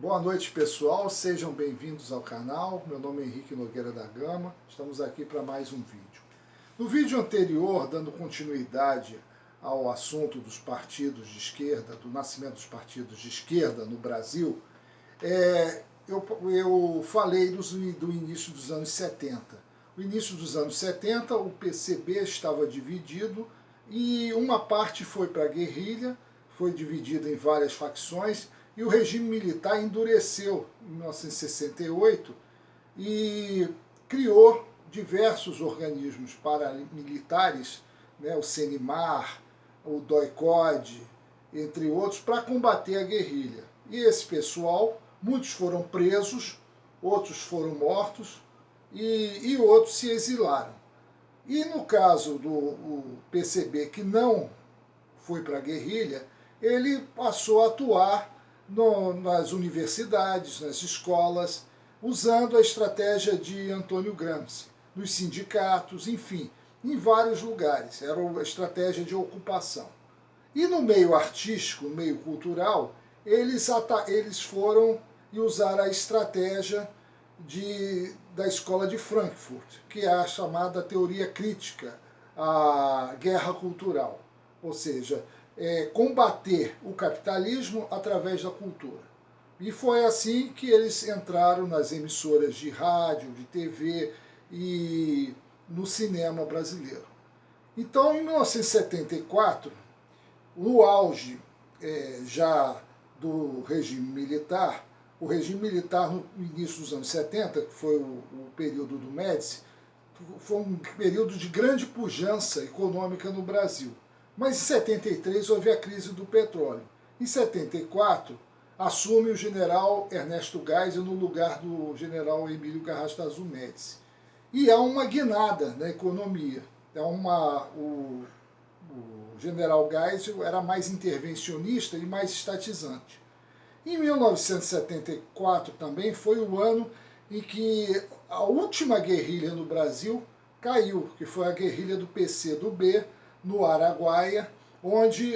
Boa noite, pessoal, sejam bem-vindos ao canal. Meu nome é Henrique Nogueira da Gama, estamos aqui para mais um vídeo. No vídeo anterior, dando continuidade ao assunto dos partidos de esquerda, do nascimento dos partidos de esquerda no Brasil, eu falei do início dos anos 70. No início dos anos 70, o PCB estava dividido e uma parte foi para a guerrilha, foi dividida em várias facções, e o regime militar endureceu em 1968 e criou diversos organismos paramilitares, né, o CENIMAR, o DOI-CODE, entre outros, para combater a guerrilha. E esse pessoal, muitos foram presos, outros foram mortos e outros se exilaram. E no caso do PCB, que não foi para a guerrilha, ele passou a atuar nas universidades, nas escolas, usando a estratégia de Antônio Gramsci, nos sindicatos, enfim, em vários lugares. Era uma estratégia de ocupação. E no meio artístico, no meio cultural, eles foram e usaram a estratégia da escola de Frankfurt, que é a chamada teoria crítica à guerra cultural. Ou seja, combater o capitalismo através da cultura. E foi assim que eles entraram nas emissoras de rádio, de TV e no cinema brasileiro. Então, em 1974, no auge já do regime militar, o regime militar no início dos anos 70, que foi o período do Médici, foi um período de grande pujança econômica no Brasil. Mas em 73 houve a crise do petróleo. Em 74 assume o general Ernesto Geisel no lugar do general Emílio Garrastazu Médici. E há uma guinada na economia. O general Geisel era mais intervencionista e mais estatizante. Em 1974 também foi o ano em que a última guerrilha no Brasil caiu, que foi a guerrilha do PCdoB, no Araguaia, onde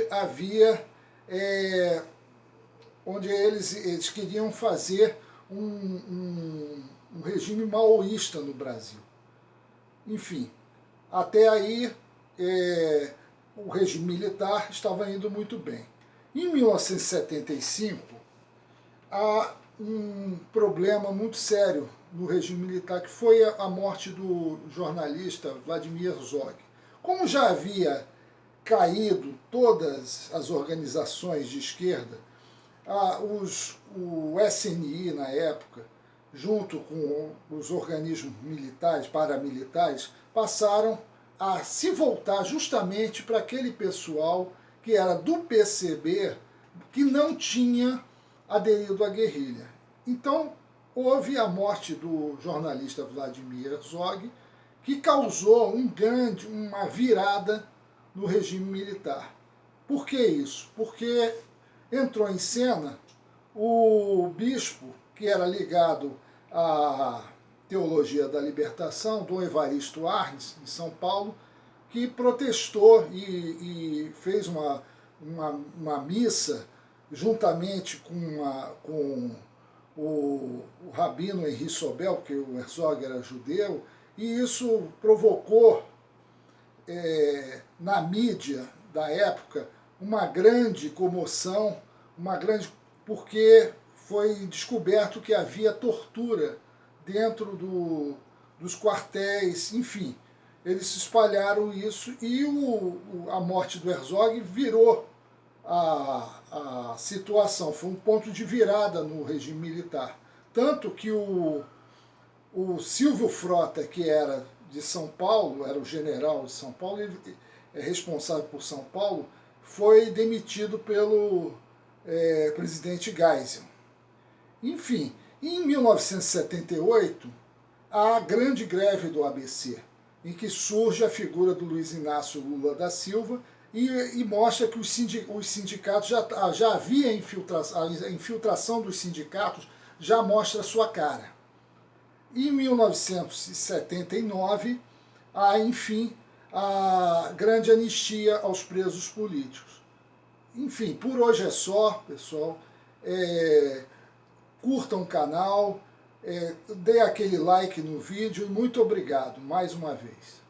eles queriam fazer um regime maoísta no Brasil. Enfim, até aí o regime militar estava indo muito bem. Em 1975, há um problema muito sério no regime militar, que foi a morte do jornalista Vladimir Herzog. Como já havia caído todas as organizações de esquerda, o SNI na época, junto com os organismos militares, paramilitares, passaram a se voltar justamente para aquele pessoal que era do PCB, que não tinha aderido à guerrilha. Então, houve a morte do jornalista Vladimir Herzog, que causou uma virada no regime militar. Por que isso? Porque entrou em cena o bispo, que era ligado à teologia da libertação, Dom Evaristo Arnes, em São Paulo, que protestou e fez uma missa juntamente com o rabino Henri Sobel, porque o Herzog era judeu, e isso provocou na mídia da época uma grande comoção, porque foi descoberto que havia tortura dentro dos quartéis, enfim. Eles espalharam isso e a morte do Herzog virou a situação, foi um ponto de virada no regime militar. Tanto que o Silvio Frota, que era de São Paulo, era o general de São Paulo, ele é responsável por São Paulo, foi demitido pelo presidente Geisel. Enfim, em 1978, a grande greve do ABC, em que surge a figura do Luiz Inácio Lula da Silva e mostra que os sindicatos já havia a infiltração dos sindicatos, já mostra a sua cara. Em 1979, há, enfim, a grande anistia aos presos políticos. Enfim, por hoje é só, pessoal. curtam o canal, dê aquele like no vídeo e muito obrigado mais uma vez.